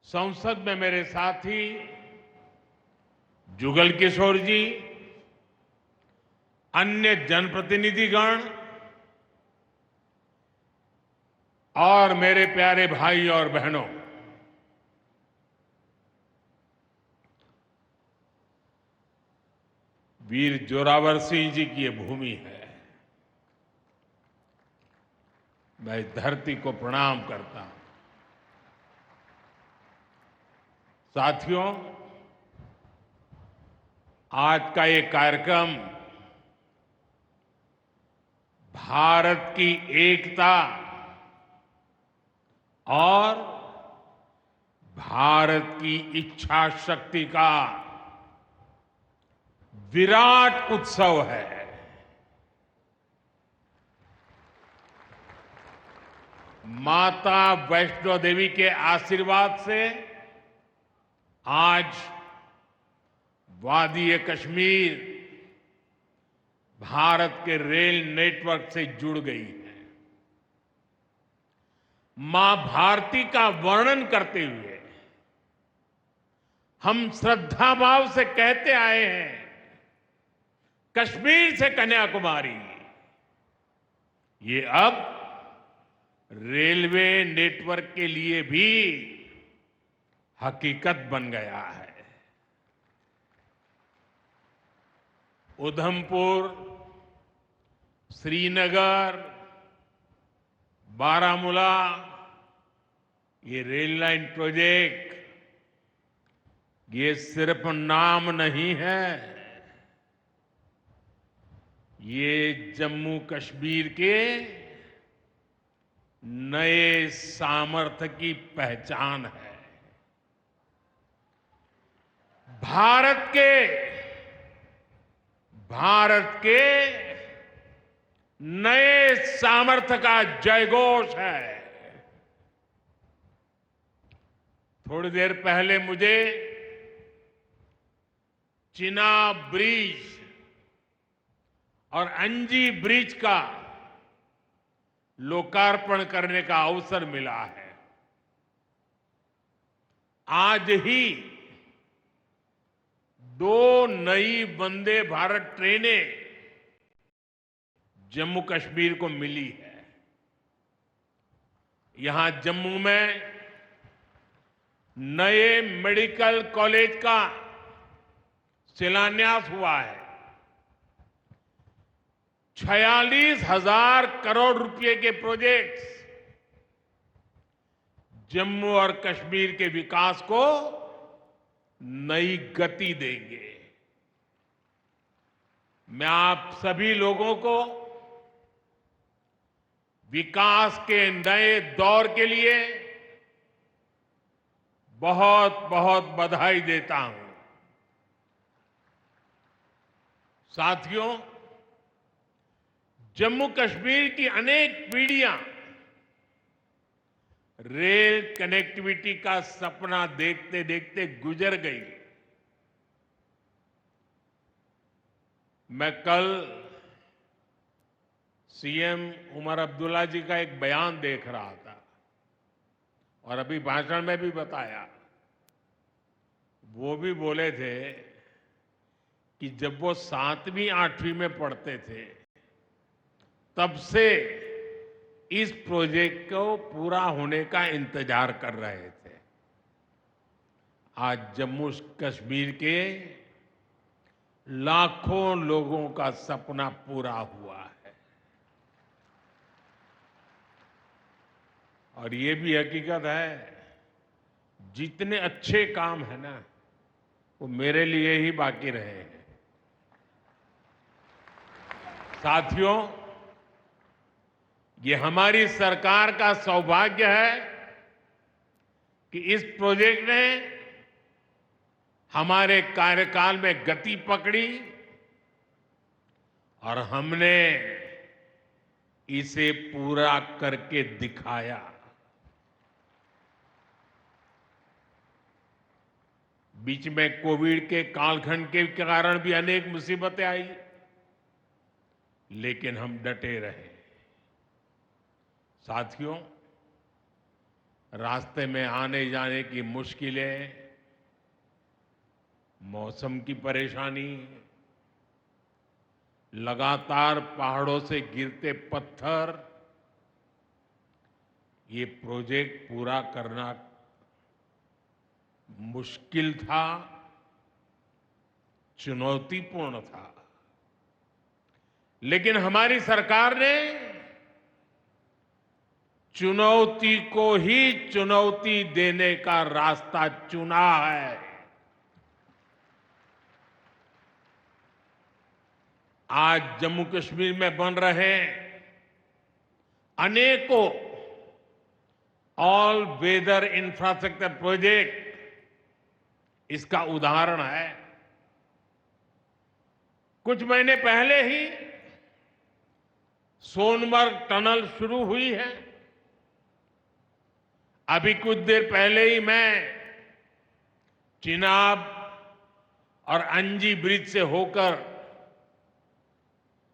संसद में मेरे साथी जुगल किशोर जी, अन्य जनप्रतिनिधिगण और मेरे प्यारे भाई और बहनों, वीर जोरावर सिंह जी की ये भूमि है। मैं इस धरती को प्रणाम करता हूं। साथियों, आज का ये कार्यक्रम भारत की एकता और भारत की इच्छा शक्ति का विराट उत्सव है। माता वैष्णो देवी के आशीर्वाद से आज वादी कश्मीर भारत के रेल नेटवर्क से जुड़ गई है। मां भारती का वर्णन करते हुए हम श्रद्धा भाव से कहते आए हैं, कश्मीर से कन्याकुमारी। ये अब रेलवे नेटवर्क के लिए भी हकीकत बन गया है। उधमपुर, श्रीनगर, बारामूला, ये रेल लाइन प्रोजेक्ट ये सिर्फ नाम नहीं है, ये जम्मू कश्मीर के नए सामर्थ्य की पहचान है। भारत के नए सामर्थ्य का जयघोष है। थोड़ी देर पहले मुझे चिनाब ब्रिज और अंजी ब्रिज का लोकार्पण करने का अवसर मिला है। आज ही 2 नई वंदे भारत ट्रेनें जम्मू कश्मीर को मिली है। यहां जम्मू में नए मेडिकल कॉलेज का शिलान्यास हुआ है। 46,000 करोड़ रुपए के प्रोजेक्ट्स जम्मू और कश्मीर के विकास को नई गति देंगे। मैं आप सभी लोगों को विकास के नए दौर के लिए बहुत बहुत बधाई देता हूं। साथियों, जम्मू कश्मीर की अनेक पीढ़ियां रेल कनेक्टिविटी का सपना देखते देखते गुजर गई। मैं कल सीएम उमर अब्दुल्ला जी का एक बयान देख रहा था और अभी भाषण में भी बताया। वो भी बोले थे कि जब वो 7वीं 8वीं में पढ़ते थे तब से इस प्रोजेक्ट को पूरा होने का इंतजार कर रहे थे। आज जम्मू कश्मीर के लाखों लोगों का सपना पूरा हुआ है। और ये भी हकीकत है, जितने अच्छे काम है ना, वो मेरे लिए ही बाकी रहे हैं। साथियों, ये हमारी सरकार का सौभाग्य है कि इस प्रोजेक्ट ने हमारे कार्यकाल में गति पकड़ी और हमने इसे पूरा करके दिखाया। बीच में कोविड के कालखंड के कारण भी अनेक मुसीबतें आई, लेकिन हम डटे रहे। साथियों, रास्ते में आने जाने की मुश्किलें, मौसम की परेशानी, लगातार पहाड़ों से गिरते पत्थर, ये प्रोजेक्ट पूरा करना मुश्किल था, चुनौतीपूर्ण था। लेकिन हमारी सरकार ने चुनौती को ही चुनौती देने का रास्ता चुना है। आज जम्मू कश्मीर में बन रहे अनेकों ऑल वेदर इंफ्रास्ट्रक्चर प्रोजेक्ट इसका उदाहरण है। कुछ महीने पहले ही सोनमर्ग टनल शुरू हुई है। अभी कुछ देर पहले ही मैं चिनाब और अंजी ब्रिज से होकर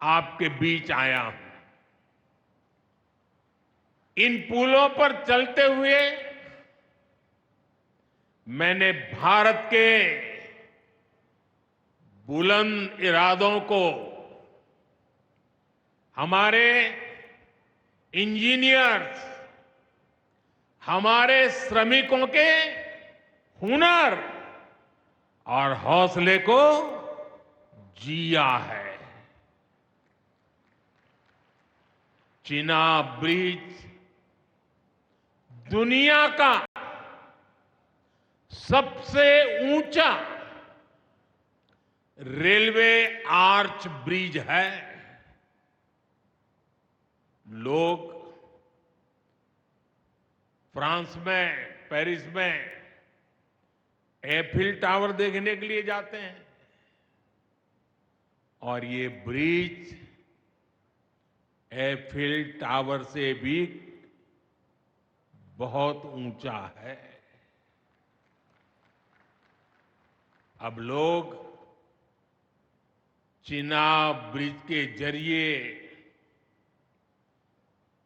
आपके बीच आया हूं। इन पुलों पर चलते हुए मैंने भारत के बुलंद इरादों को, हमारे इंजीनियर्स, हमारे श्रमिकों के हुनर और हौसले को जिया है। चिनाब ब्रिज दुनिया का सबसे ऊंचा रेलवे आर्च ब्रिज है। लोग फ्रांस में, पेरिस में एफिल टावर देखने के लिए जाते हैं और ये ब्रिज एफिल टावर से भी बहुत ऊंचा है। अब लोग चिनाब ब्रिज के जरिए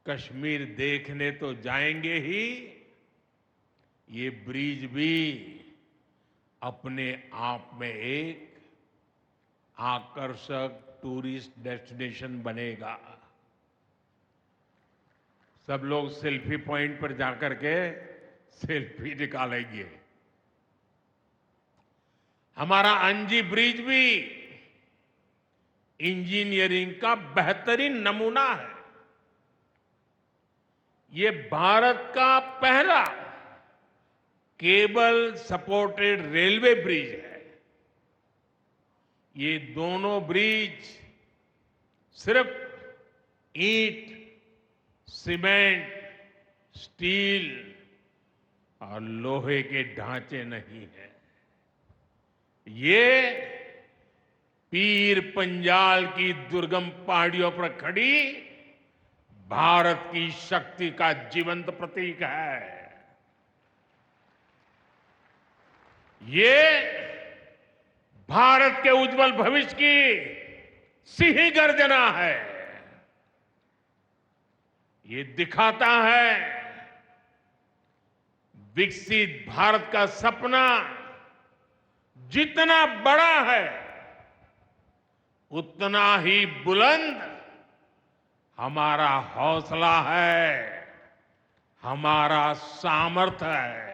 कश्मीर देखने तो जाएंगे ही, ये ब्रिज भी अपने आप में एक आकर्षक टूरिस्ट डेस्टिनेशन बनेगा। सब लोग सेल्फी पॉइंट पर जाकर के सेल्फी निकालेंगे। हमारा अंजी ब्रिज भी इंजीनियरिंग का बेहतरीन नमूना है। ये भारत का पहला केबल सपोर्टेड रेलवे ब्रिज है। ये दोनों ब्रिज सिर्फ ईंट, सीमेंट, स्टील और लोहे के ढांचे नहीं है। ये पीर पंजाल की दुर्गम पहाड़ियों पर खड़ी भारत की शक्ति का जीवंत प्रतीक है। ये भारत के उज्जवल भविष्य की सिंह गर्जना है। ये दिखाता है विकसित भारत का सपना जितना बड़ा है उतना ही बुलंद हमारा हौसला है, हमारा सामर्थ्य है।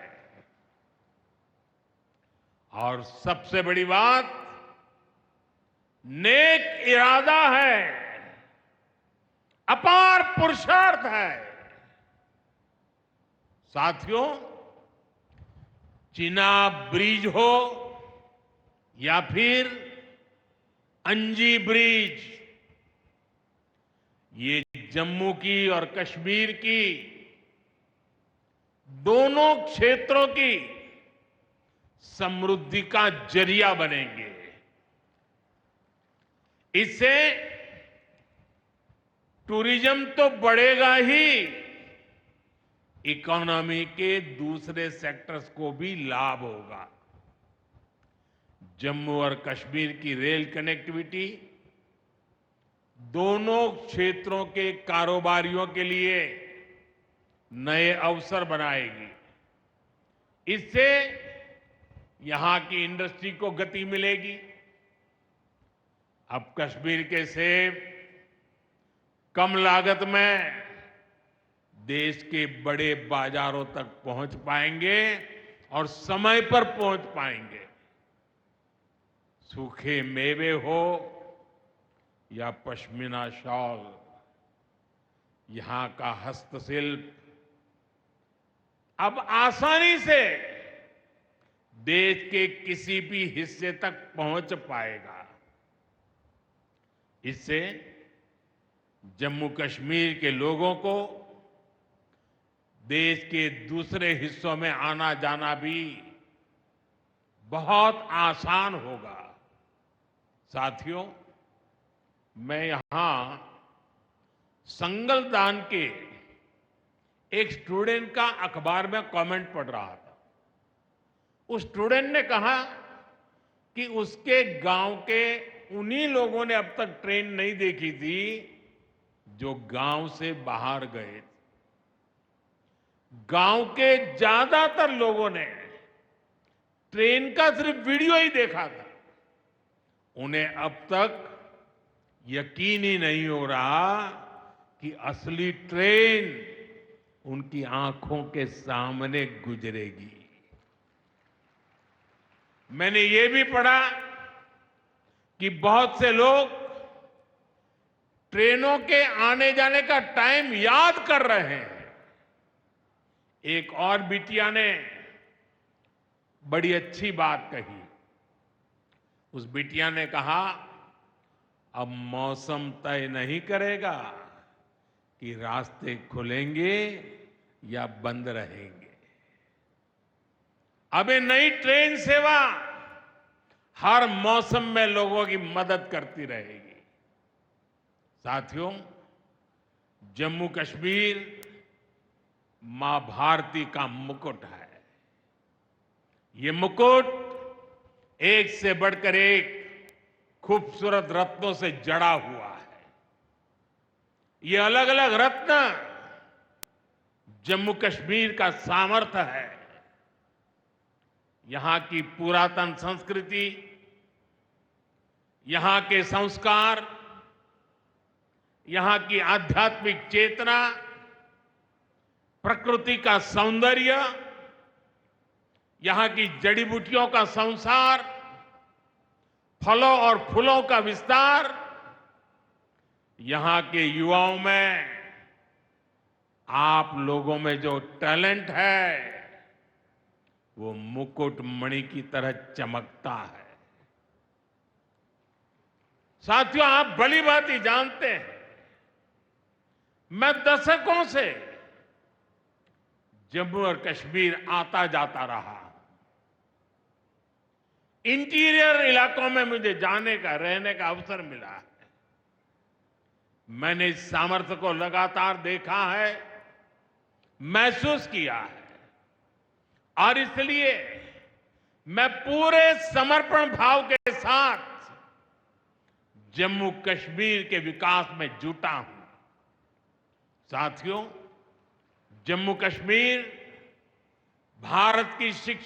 और सबसे बड़ी बात, नेक इरादा है, अपार पुरुषार्थ है। साथियों, चिनाब ब्रिज हो या फिर अंजी ब्रिज, ये जम्मू की और कश्मीर की दोनों क्षेत्रों की समृद्धि का जरिया बनेंगे। इससे टूरिज्म तो बढ़ेगा ही, इकोनॉमी के दूसरे सेक्टर्स को भी लाभ होगा। जम्मू और कश्मीर की रेल कनेक्टिविटी दोनों क्षेत्रों के कारोबारियों के लिए नए अवसर बनाएगी। इससे यहां की इंडस्ट्री को गति मिलेगी। अब कश्मीर के सेब कम लागत में देश के बड़े बाजारों तक पहुंच पाएंगे और समय पर पहुंच पाएंगे। सूखे मेवे हो या पश्मीना शॉल, यहां का हस्तशिल्प अब आसानी से देश के किसी भी हिस्से तक पहुंच पाएगा। इससे जम्मू कश्मीर के लोगों को देश के दूसरे हिस्सों में आना जाना भी बहुत आसान होगा। साथियों, मैं यहां संगलदान के एक स्टूडेंट का अखबार में कमेंट पढ़ रहा था। उस स्टूडेंट ने कहा कि उसके गांव के उन्हीं लोगों ने अब तक ट्रेन नहीं देखी थी जो गांव से बाहर गए। गांव के ज्यादातर लोगों ने ट्रेन का सिर्फ वीडियो ही देखा था। उन्हें अब तक यकीन ही नहीं हो रहा कि असली ट्रेन उनकी आंखों के सामने गुजरेगी। मैंने ये भी पढ़ा कि बहुत से लोग ट्रेनों के आने जाने का टाइम याद कर रहे हैं। एक और बिटिया ने बड़ी अच्छी बात कही। उस बिटिया ने कहा, अब मौसम तय नहीं करेगा कि रास्ते खुलेंगे या बंद रहेंगे। अब ये नई ट्रेन सेवा हर मौसम में लोगों की मदद करती रहेगी। साथियों, जम्मू कश्मीर मां भारती का मुकुट है। ये मुकुट एक से बढ़कर एक खूबसूरत रत्नों से जड़ा हुआ है। ये अलग अलग रत्न जम्मू कश्मीर का सामर्थ्य है। यहां की पुरातन संस्कृति, यहां के संस्कार, यहां की आध्यात्मिक चेतना, प्रकृति का सौंदर्य, यहां की जड़ी बूटियों का संसार, फलों और फूलों का विस्तार, यहां के युवाओं में, आप लोगों में जो टैलेंट है वो मुकुट मणि की तरह चमकता है। साथियों, आप भली भांति जानते हैं, मैं दशकों से जम्मू और कश्मीर आता जाता रहा। इंटीरियर इलाकों में मुझे जाने का, रहने का अवसर मिला है। मैंने इस सामर्थ्य को लगातार देखा है, महसूस किया है, और इसलिए मैं पूरे समर्पण भाव के साथ जम्मू कश्मीर के विकास में जुटा हूं। साथियों, जम्मू कश्मीर भारत की शिक्षा